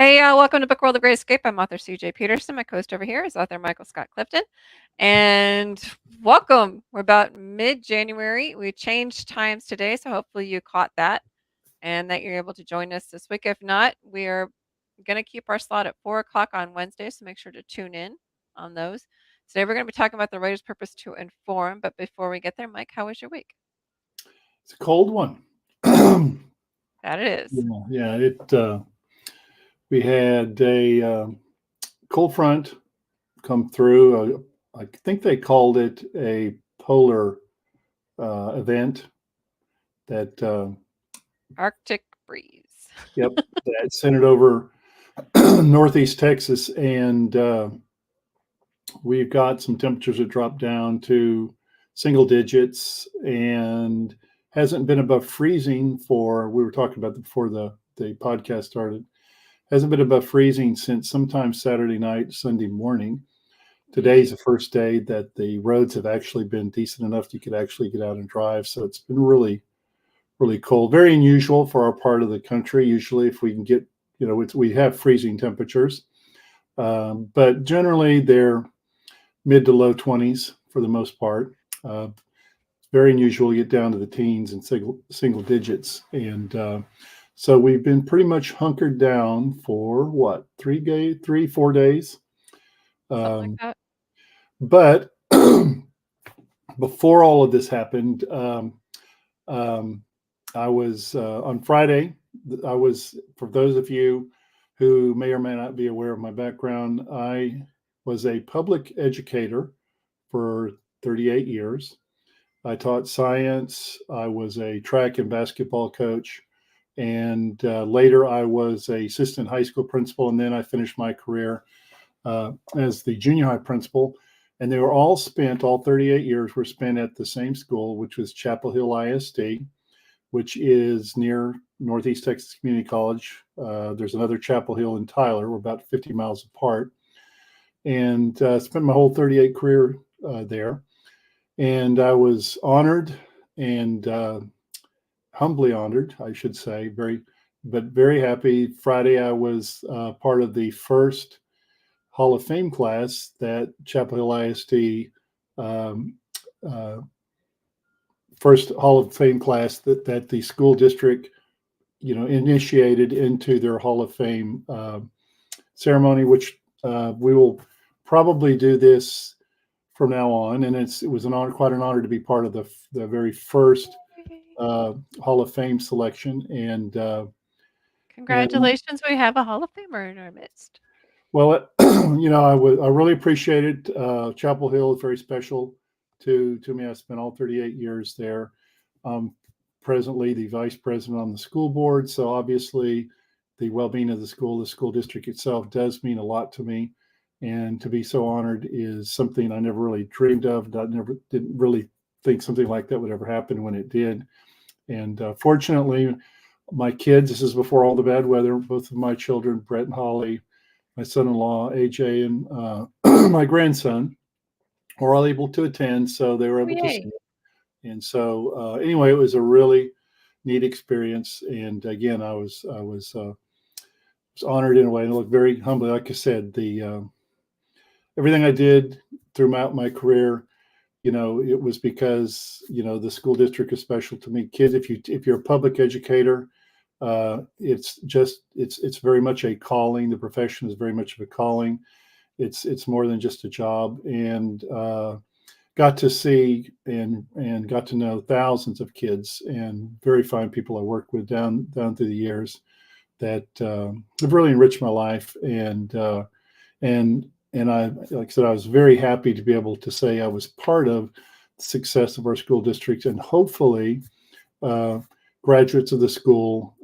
Hey, welcome to Book World of Great Escape. I'm author CJ Peterson. My co-host over here is author Michael Scott Clifton. And welcome. We're about mid-January. We changed times today, so hopefully you caught that and that you're able to join us this week. If not, we are going to keep our slot at 4 o'clock on Wednesday, so make sure to tune in on those. Today we're going to be talking about the writer's purpose to inform. But before we get there, Mike, how was your week? It's a cold one. yeah, That it is. yeah. We had a cold front come through. I think they called it a polar event. That Arctic breeze. yep, that sent it over northeast Texas, and we've got some temperatures that dropped down to single digits, and hasn't been above freezing for. We were talking about before the podcast started. Hasn't been above freezing since sometime Saturday night, Sunday morning. Today's the first day that the roads have actually been decent enough you could actually get out and drive. So it's been really, really cold. Very unusual for our part of the country. Usually, if we can get, we have freezing temperatures, but generally they're mid to low 20s for the most part. Very unusual to get down to the teens and single digits. And so we've been pretty much hunkered down for what, 4 days. Something like that. But before all of this happened, I was on Friday. I was, for those of you who may or may not be aware of my background, I was a public educator for 38 years. I taught science. I was a track and basketball coach. And later I was a assistant high school principal. And then I finished my career as the junior high principal. And they were all 38 years were spent at the same school, which was Chapel Hill ISD, which is near Northeast Texas Community College. There's another Chapel Hill in Tyler. We're about 50 miles apart. And spent my whole 38 career there. And I was honored and humbly honored, I should say, very happy. Friday, I was part of the first Hall of Fame class that Chapel Hill ISD, uh, first Hall of Fame class that the school district, initiated into their Hall of Fame ceremony, which we will probably do this from now on. And it was quite an honor to be part of the very first Hall of Fame selection. And Congratulations, we have a Hall of Famer in our midst. well, I really appreciate it. Chapel Hill is very special to me. I spent all 38 years there. Presently the vice president on the school board. So obviously the well-being of the school district itself does mean a lot to me. And to be so honored is something I never really dreamed of. Didn't really think something like that would ever happen when it did. And fortunately, my kids, this is before all the bad weather, both of my children, Brett and Holly, my son-in-law, AJ, and my grandson, were all able to attend. So they were able to see it. And so anyway, it was a really neat experience. And again, I was honored in a way, and look, very humbly. Like I said, everything I did throughout my career, it was because the school district is special to me. Kids, if you're a public educator, it's very much a calling. The profession is very much of a calling. It's more than just a job. And got to see and got to know thousands of kids and very fine people I worked with down through the years that have really enriched my life. And I, like I said, I was very happy to be able to say I was part of the success of our school district, and hopefully graduates of the school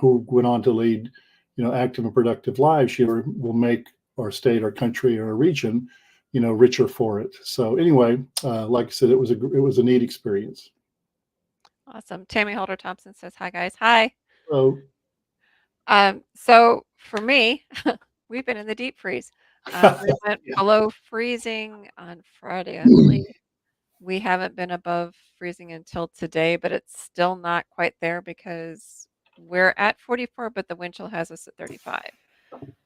who went on to lead, active and productive lives here will make our state, our country, our region, richer for it. So anyway, like I said, it was a neat experience. Awesome. Tammy Holder Thompson says, "Hi guys." Hi. So So for me, we've been in the deep freeze. We went yeah. below freezing on Friday, I believe. We haven't been above freezing until today, but it's still not quite there because we're at 44, but the wind chill has us at 35.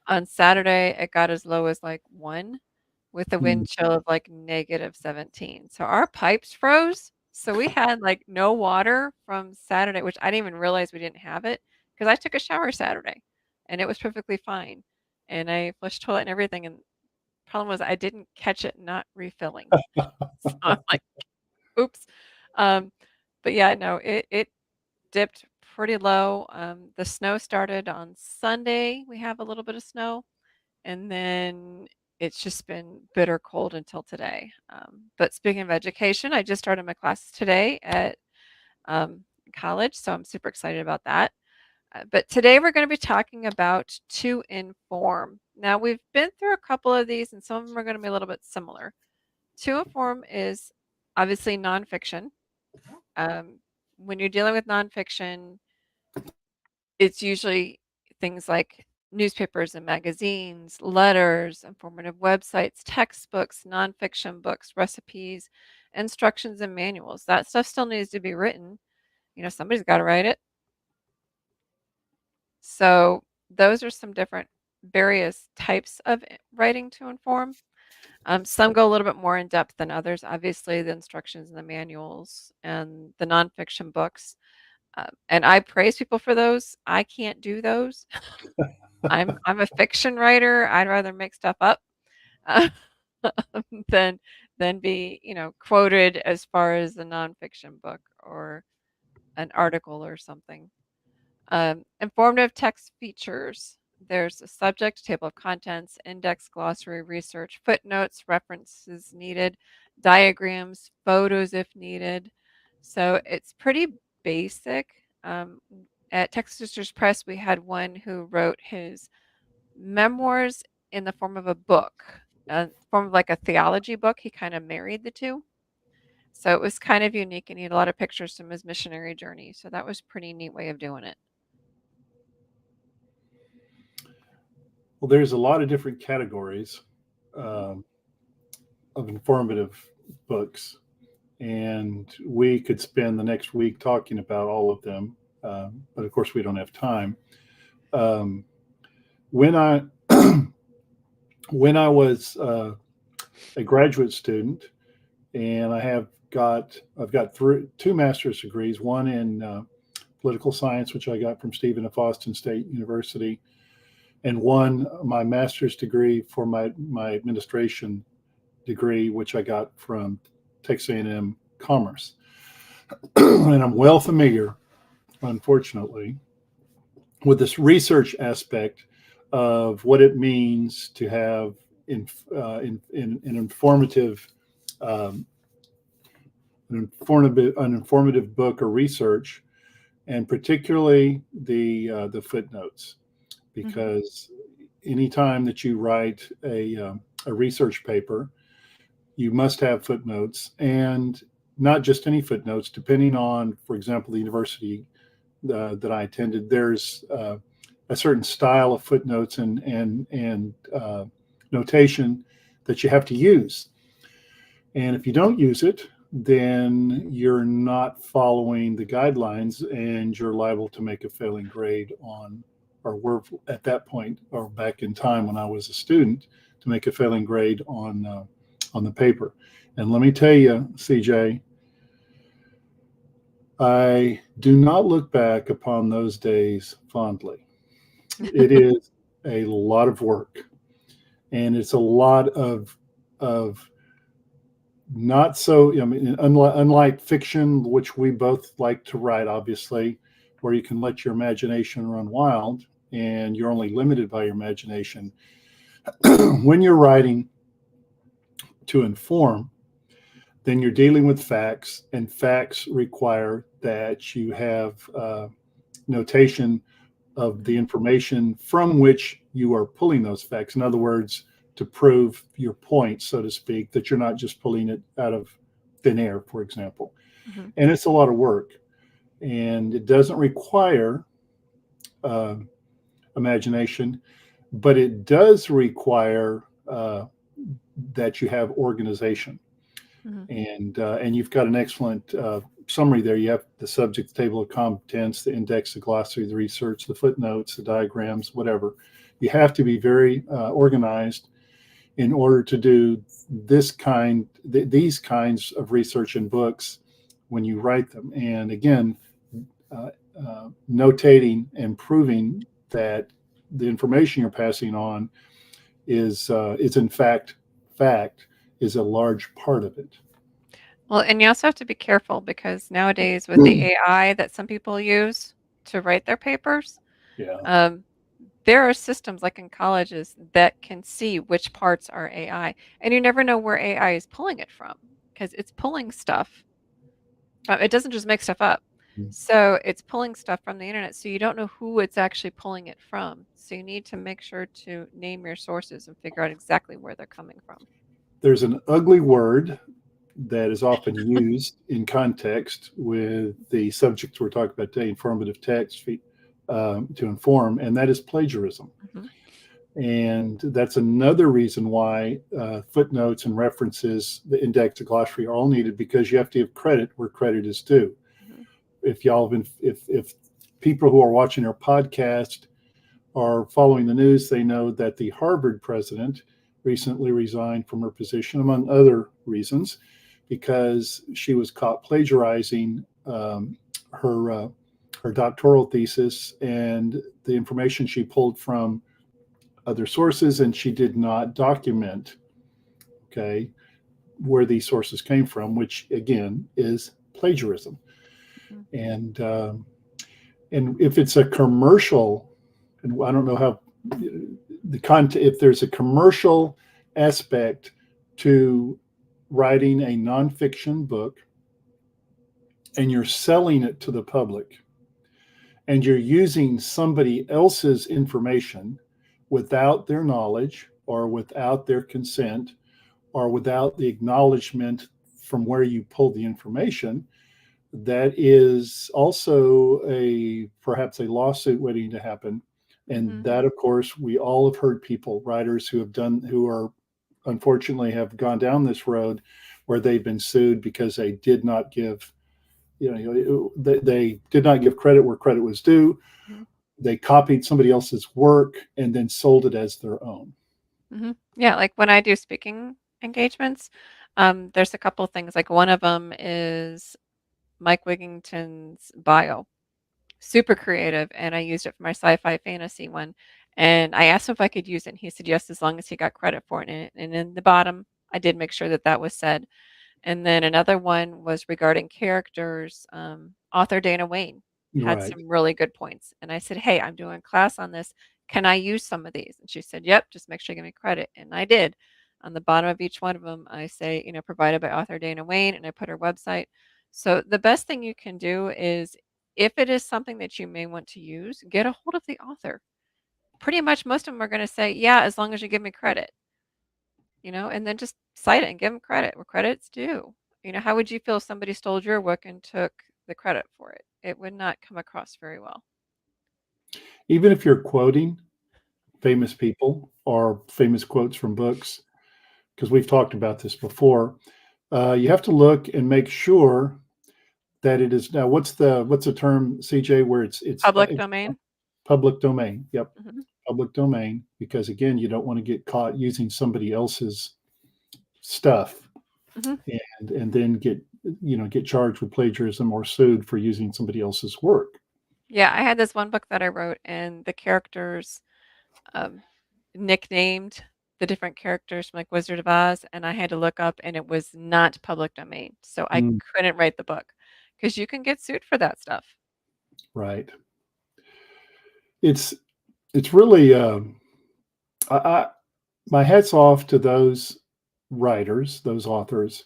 On Saturday, it got as low as like 1 with a Mm. wind chill of like -17. So our pipes froze. So we had like no water from Saturday, which I didn't even realize we didn't have it because I took a shower Saturday and it was perfectly fine. And I flushed toilet and everything. And problem was I didn't catch it not refilling. So I'm like, oops. Um, but yeah, no, it dipped pretty low. The snow started on Sunday. We have a little bit of snow, and then it's just been bitter cold until today. But speaking of education, I just started my classes today at college, so I'm super excited about that. But today we're going to be talking about to inform. Now, we've been through a couple of these, and some of them are going to be a little bit similar. To inform is obviously nonfiction. Um, when you're dealing with nonfiction, it's usually things like newspapers and magazines, letters, informative websites, textbooks, nonfiction books, recipes, instructions, and manuals. That stuff still needs to be written. Somebody's got to write it. So, those are some different various types of writing to inform. Some go a little bit more in depth than others. Obviously, the instructions and the manuals and the nonfiction books. And I praise people for those. I can't do those. I'm a fiction writer. I'd rather make stuff up uh, than be quoted as far as a nonfiction book or an article or something. Informative text features. There's a subject, table of contents, index, glossary, research, footnotes, references needed, diagrams, photos if needed. So it's pretty basic. At Texas Sisters Press, we had one who wrote his memoirs in the form of a book, form of like a theology book. He kind of married the two. So it was kind of unique and he had a lot of pictures from his missionary journey. So that was a pretty neat way of doing it. Well, there's a lot of different categories Mhm. um, of informative books, and we could spend the next week talking about all of them. But of course, we don't have time. Um, when I when I was a graduate student, and I've got two master's degrees, one in political science, which I got from Stephen F. Austin State University, and one my master's degree for my administration degree, which I got from Texas A&M Commerce. And I'm well familiar, unfortunately, with this research aspect of what it means to have an informative um, an informative book or research, and particularly the footnotes, Mhm. because anytime that you write a research paper, you must have footnotes, and not just any footnotes. Depending on, for example, the university that I attended, there's a certain style of footnotes and notation that you have to use. And if you don't use it, then you're not following the guidelines and you're liable to make a failing grade on, or were at that point, or back in time when I was a student, to make a failing grade on the paper. And let me tell you, CJ, I do not look back upon those days fondly. It is a lot of work, and it's a lot of not so, I mean, unlike fiction, which we both like to write, obviously, where you can let your imagination run wild and you're only limited by your imagination. When you're writing to inform, then you're dealing with facts, and facts require that you have notation of the Mhm. information from which you are pulling those facts. In other words, to prove your point, so to speak, that you're not just pulling it out of thin air, for example. Mhm. And it's a lot of work, and it doesn't require uh, imagination, but it does require that you have organization. Mhm. And you've got an excellent summary there. You have the subject, the table of contents, the index, the glossary, the research, the footnotes, the diagrams, whatever. You have to be very organized in order to do these kinds of research in books when you write them. And again, uh, notating and proving that the information you're passing on is in fact is a large part of it. Well, and you also have to be careful because nowadays with the AI that some people use to write their papers, Yeah, um, there are systems like in colleges that can see which parts are AI, and you never know where AI is pulling it from because it's pulling stuff from, it doesn't just make stuff up. So it's pulling stuff from the internet, so you don't know who it's actually pulling it from. So you need to make sure to name your sources and figure out exactly where they're coming from. there's an ugly word that is often used in context with the subjects we're talking about today, informative text, to inform, and that is plagiarism. Mhm, And that's another reason why footnotes and references, the index, the glossary are all needed, because you have to give credit where credit is due. mhm, If y'all have been, if people who are watching our podcast are following the news, they know that the Harvard president recently resigned from her position, among other reasons, because she was caught plagiarizing her her doctoral thesis and the information she pulled from other sources, and she did not document, okay, where these sources came from, which again is plagiarism. mhm, And if it's a commercial, and I don't know how the content, if there's a commercial aspect to writing a nonfiction book and you're selling it to the public and you're using somebody else's information without their knowledge or without their consent or without the acknowledgement from where you pulled the information, that is also a perhaps a lawsuit waiting to happen. And mhm, that, of course, we all have heard people, writers who are unfortunately have gone down this road where they've been sued because they did not give, they did not give credit where credit was due. mhm. They copied somebody else's work and then sold it as their own. Yeah, like when I do speaking engagements, there's a couple things. Like one of them is Mike Wigington's bio, super creative, and I used it for my sci-fi fantasy one. And I asked him if I could use it, and he said yes, as long as he got credit for it. And in the bottom, I did make sure that that was said. And then another one was regarding characters. Author Dana Wayne had Right. some really good points. And I said, hey, I'm doing a class on this. Can I use some of these? And she said, yep, just make sure you give me credit. And I did. On the bottom of each one of them, I say, provided by author Dana Wayne, and I put her website. So the best thing you can do is if it is something that you may want to use, get a hold of the author. Pretty much most of them are going to say, yeah, as long as you give me credit, and then just cite it and give them credit where credit's due. How would you feel if somebody stole your work and took the credit for it? It would not come across very well. Even if you're quoting famous people or famous quotes from books, because we've talked about this before, you have to look and make sure that it is, now what's the term, CJ, where Public it's domain. public domain. Yep, Hmm. public domain, because again, you don't want to get caught using somebody else's stuff Hmm. and then get charged with plagiarism or sued for using somebody else's work. Yeah, I had this one book that I wrote, and the characters um, nicknamed the different characters from like Wizard of Oz, and I had to look up, and it was not public domain, so I Mm, couldn't write the book because you can get sued for that stuff. right. It's really I my hat's off to those writers, those authors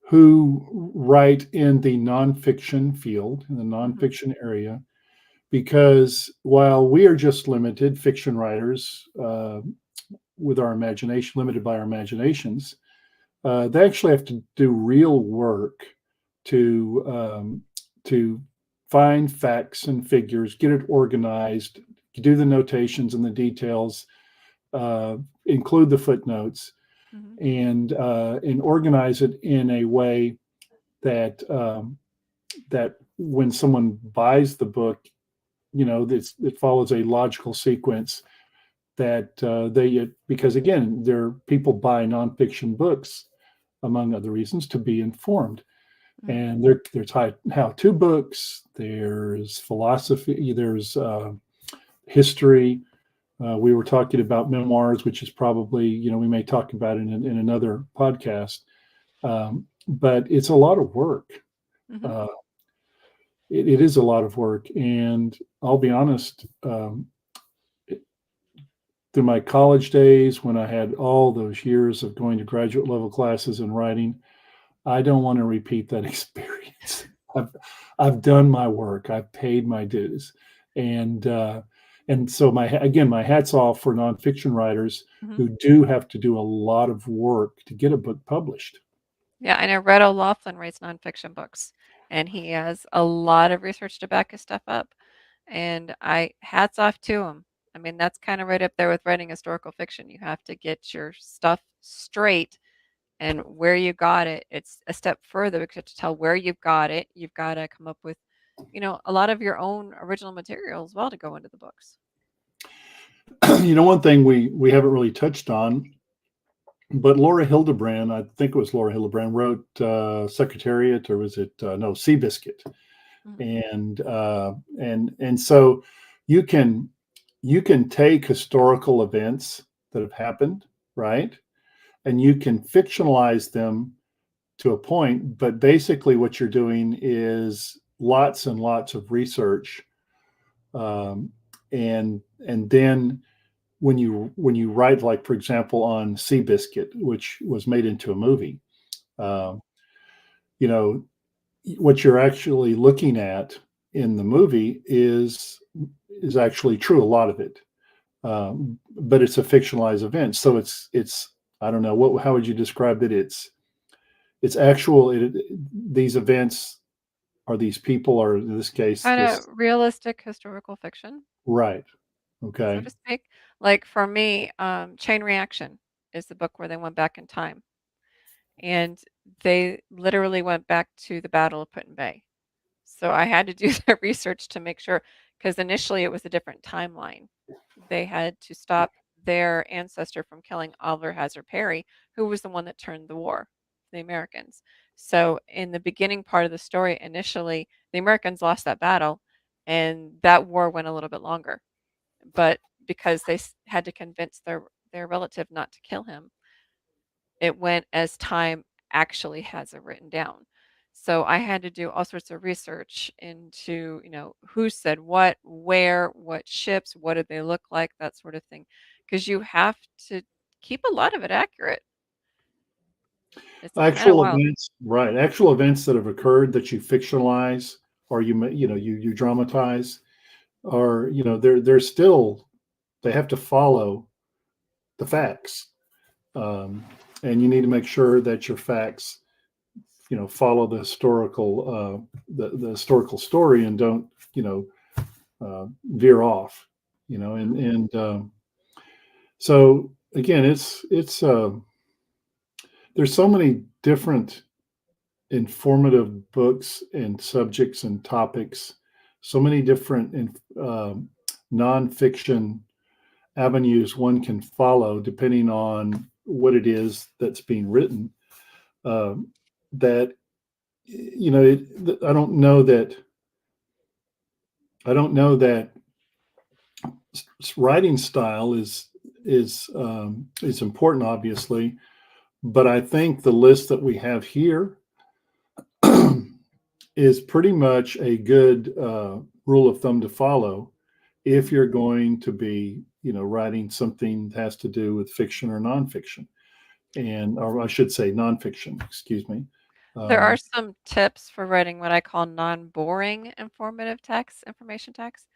who write in the nonfiction field, in the Hmm. nonfiction area, because while we are just limited fiction writers with our imagination, limited by our imaginations, they actually have to do real work to to find facts and figures, get it organized, do the notations and the details, uh, include the footnotes, Hmm. and organize it in a way that that when someone buys the book, it follows a logical sequence that they, because again, there people buy nonfiction books among other reasons to be informed, Mhm. and there's how-to books, there's philosophy, there's history. We were talking about memoirs, which is probably, we may talk about it in another podcast. But it's a lot of work. Mhm. Uh, it is a lot of work. And I'll be honest, through my college days, when I had all those years of going to graduate level classes and writing, I don't want to repeat that experience. I've I've done my work. I've paid my dues, and so my hats off for nonfiction writers Mhm. who do have to do a lot of work to get a book published. Yeah, I know Red O'Loughlin writes nonfiction books, and he has a lot of research to back his stuff up. And I hats off to him. I mean, that's kind of right up there with writing historical fiction. You have to get your stuff straight and where you got it. It's a step further because you have to tell where you've got it. You've got to come up with, a lot of your own original material as well to go into the books. One thing we haven't really touched on, but Laura Hildebrand, I think it was Laura Hildebrand, wrote Secretariat, or was it no, Seabiscuit, Mhm. and so you can you can take historical events that have happened, right, and you can fictionalize them to a point, but basically what you're doing is lots and lots of research, um, and then when you write, like for example on Seabiscuit, which was made into a movie, Mhm. um, you know what you're actually looking at in the movie is actually true, a lot of it, but it's a fictionalized event, so it's I don't know, how would you describe it? It's actual. These events, or these people, or in this case, Kind of this, realistic historical fiction, right? so Okay. to speak. Like for me, Chain Reaction is the book where they went back in time and they literally went back to the Battle of Put in Bay. So I had to do the research to make sure, because initially it was a different timeline. They had to stop their ancestor from killing Oliver Hazard Perry, who was the one that turned the war, the Americans. So in the beginning part of the story, initially the Americans lost that battle, and that war went a little bit longer. But because they had to convince their relative not to kill him, it went as time actually has it written down. So I had to do all sorts of research into, who said what, where, what ships, what did they look like, that sort of thing. Because you have to keep a lot of it accurate. It's kind of Actual wild. events, right? Actual events that have occurred that you fictionalize, or you dramatize, or they're still, they have to follow the facts, um, and you need to make sure that your facts follow the historical story, and don't veer off, Mhm. and so again, it's there's so many different informative books and subjects and topics, so many different nonfiction avenues one can follow depending on what it is that's being written, um, that I don't know that writing style is important, obviously, but I think the list that we have here is pretty much a good rule of thumb to follow if Mhm. you're going to be, writing something that has to do with fiction or nonfiction, or I should say nonfiction, excuse me. There are Um, some tips for writing what I call non-boring informative text, information text.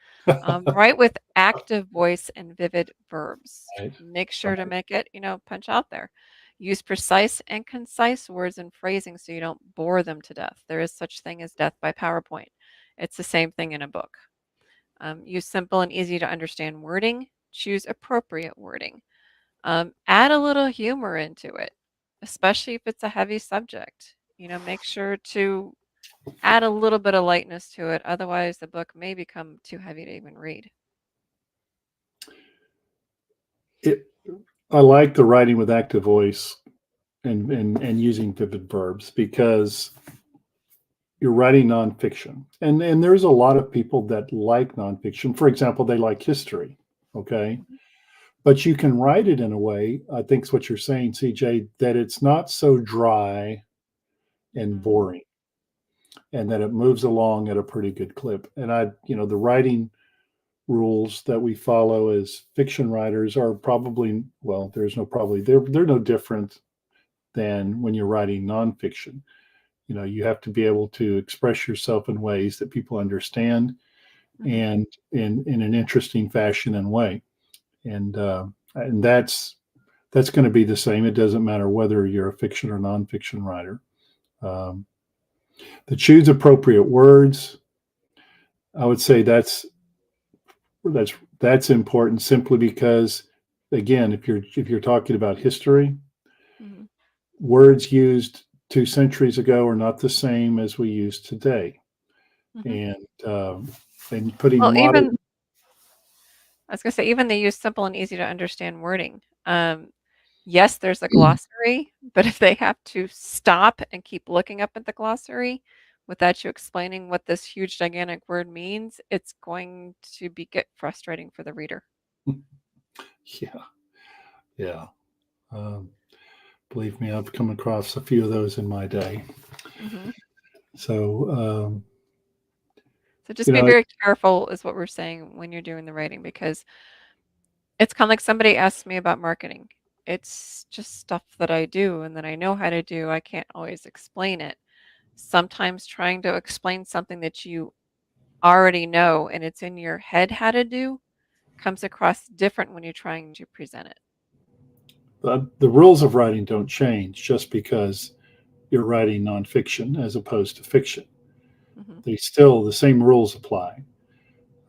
Write with active voice and vivid verbs. right, Make sure to right. make it, punch out there. Use precise and concise words and phrasing so you don't bore them to death. There is such thing as death by PowerPoint. It's the same thing in a book. Use simple and easy to understand wording. Choose appropriate wording. Add a little humor into it, especially if it's a heavy subject. Make sure to add a little bit of lightness to it. Otherwise, the book may become too heavy to even read. it, I like the writing with active voice and using vivid verbs because you're writing nonfiction. And there's a lot of people that like nonfiction. For example, they like history. Okay. Mhm, But you can write it in a way, I think is what you're saying, CJ, that it's not so dry and mhm, boring and that it moves along at a pretty good clip. And the writing rules that we follow as fiction writers are probably, well, there's no probably, they're no different than when you're writing nonfiction. You have to be able to express yourself in ways that people understand mhm, and in an interesting fashion and way. And that's going to be the same. It doesn't matter whether you're a fiction or nonfiction writer. Um, to choose appropriate words, I would say that's that's important simply because, again, if you're talking about history, mhm, words used 2 centuries ago are not the same as we use today, mhm. and um, and putting Well, modern. even I was gonna say, even they use simple and easy to understand wording. Yes, there's a glossary, but if they have to stop and keep looking up at the glossary without you explaining what this huge, gigantic word means, it's going to be get frustrating for the reader. Yeah, yeah. Um, Believe me, I've come across a few of those in my day. Mhm. So, So just you be know, very careful is what we're saying when you're doing the writing because it's kind of like somebody asks me about marketing. It's just stuff that I do and that I know how to do. I can't always explain it. Sometimes trying to explain something that you already know and it's in your head how to do comes across different when you're trying to present it. the rules of writing don't change just because you're writing nonfiction as opposed to fiction. Mhm, The same rules apply.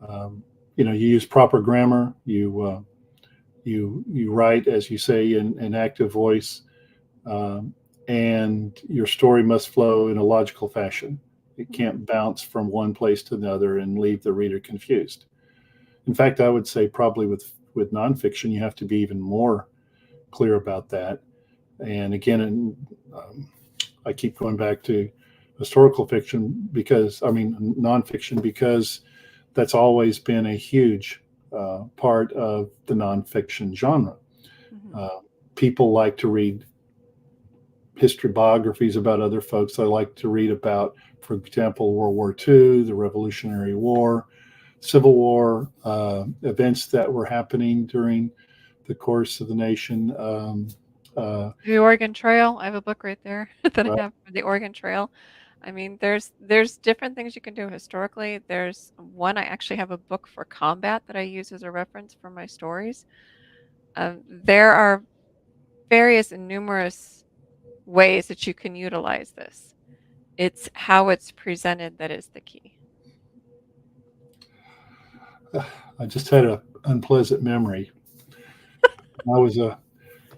Um, you use proper grammar. You write, as you say, in active voice, um, and your story must flow in a logical fashion. It mhm, can't bounce from one place to another and leave the reader confused. In fact, I would say probably with nonfiction, you have to be even more clear about that. And again, I keep going back to historical fiction because I mean nonfiction because that's always been a huge part of the nonfiction genre. mhm, Uh, People like to read history biographies about other folks. They like to read about, for example, World War II, the Revolutionary War, Civil War, events that were happening during the course of the nation. Uh, The Oregon Trail, I have a book right there that I right? have for the Oregon Trail. I mean, there's different things you can do historically. There's one I actually have a book for combat that I use as a reference for my stories. There are various and numerous ways that you can utilize this. It's how it's presented that is the key. I just had an unpleasant memory. I was a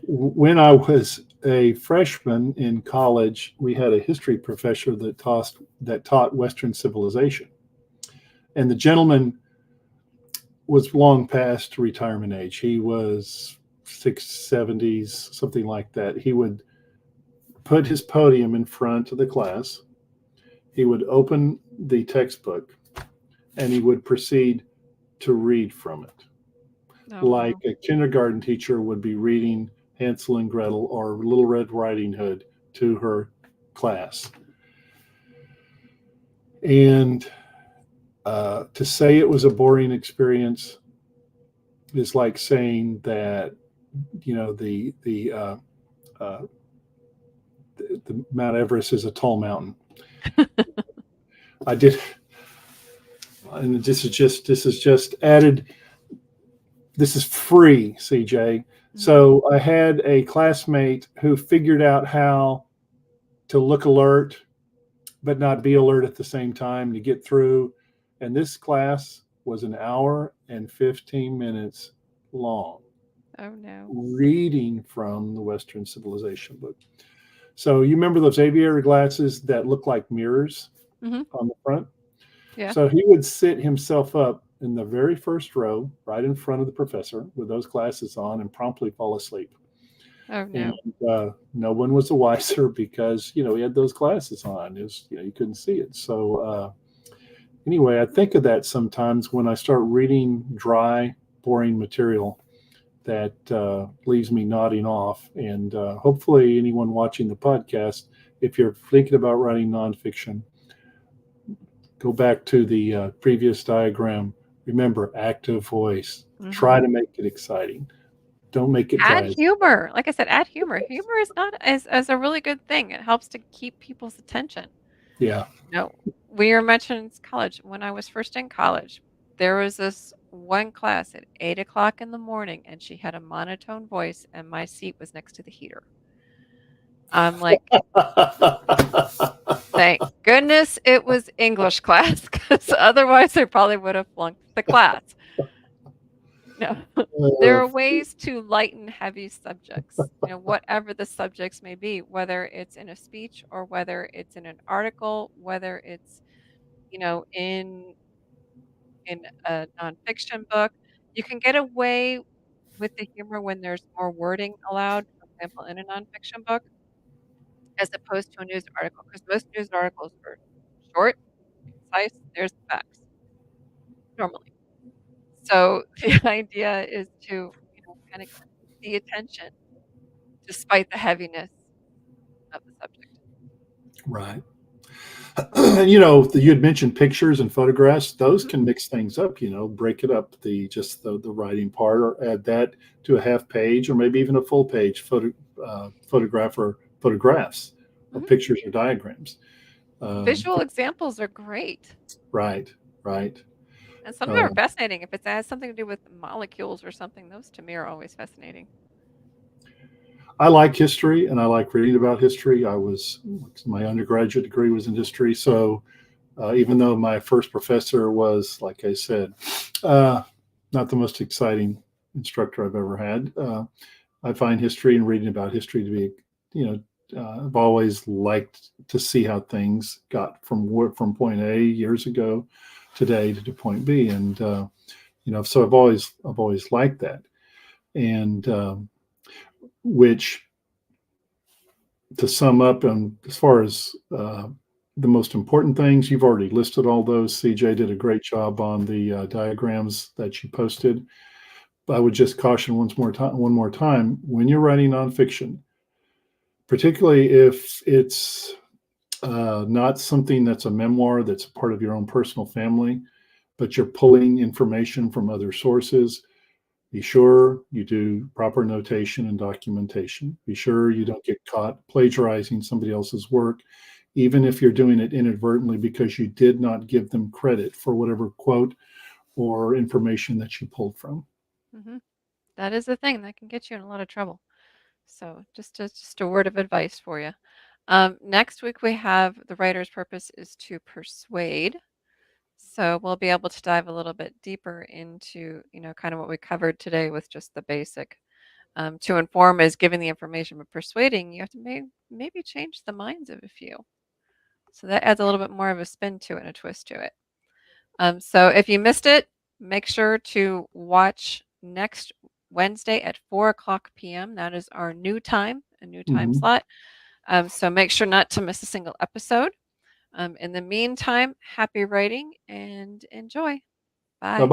When I was a freshman in college, we had a history professor that taught Western civilization, and the gentleman was long past retirement age. He was 670s, something like that. He would put his podium in front of the class. He would open the textbook and he would proceed to read from it, Oh like no. a kindergarten teacher would be reading Hansel and Gretel or Little Red Riding Hood to her class. And to say it was a boring experience is like saying that uh, the Mount Everest is a tall mountain. I did, and this is just added. This is free, CJ. Mhm. So I had a classmate who figured out how to look alert but not be alert at the same time to get through. And this class was an hour and 15 minutes long, Oh no. reading from the Western Civilization book. So you remember those aviary glasses that look like mirrors Mhm. on the front? Yeah. So he would sit himself up in the very first row, right in front of the professor, with those glasses on, and promptly fall asleep. Oh And no. no one was the wiser because he had those glasses on. It was, you couldn't see it. So anyway, I think of that sometimes when I start reading dry, boring material that leaves me nodding off. And hopefully, anyone watching the podcast, if you're thinking about writing nonfiction, go back to the previous diagram. Remember, active voice. Hmm. Try to make it exciting. Don't make it Add dry. humor. Like I said, add humor. Humor is not as a really good thing. It helps to keep people's attention. Yeah. No, we were mentioning college. When I was first in college, there was this one class at 8 o'clock in the morning, and she had a monotone voice, and my seat was next to the heater. I'm like, thank goodness it was English class, because otherwise I probably would have flunked the class. No, there Uh, are ways to lighten heavy subjects, whatever the subjects may be, whether it's in a speech or whether it's in an article, whether it's, in a nonfiction book. You can get away with the humor when there's more wording allowed, for example, in a nonfiction book, as opposed to a news article, because most news articles are short, concise, there's the facts normally. So the idea is to, kind of keep the attention despite the heaviness of the subject. right. You had mentioned pictures and photographs. Those Mhm, can mix things up. Break it up, the writing part, or add that to a half page, or maybe even a full page photograph or photographs, or mhm. pictures or diagrams. Um, Visual examples are great, right, right. and some of them Uh, are fascinating. If it has something to do with molecules or something, those to me are always fascinating. I like history, and I like reading about history. My undergraduate degree was in history, so even though my first professor was, like I said, uh, not the most exciting instructor I've ever had. I find history and reading about history to be, I've always liked to see how things got from point A years ago today to point B, and so I've always liked that, and which, to sum up, as far as the most important things, you've already listed all those. CJ did a Mhm, great job on the diagrams that you posted. I would just caution one more time, when you're writing nonfiction, particularly if it's not something that's a memoir that's a part of your own personal family, but you're pulling information from other sources. Be sure you do proper notation and documentation. Be sure you mhm, don't get caught plagiarizing somebody else's work, even if you're doing it inadvertently because you did not give them credit for whatever quote or information that you pulled from. mhm. That is the thing that can get you in a lot of trouble. So just a word of advice for you. Next week we have the writer's purpose is to persuade. So we'll be able to dive a little bit deeper into, kind of what we covered today with just the basic. To inform is giving the information, but persuading, you have to maybe change the minds of a few. So that adds a little bit more of a spin to it and a twist to it. So if you missed it, make sure to watch next Wednesday at 4 o'clock p.m. That is our new time, a new time Mm-hmm. slot. So make sure not to miss a single episode. In the meantime, happy writing and enjoy. Bye Bye.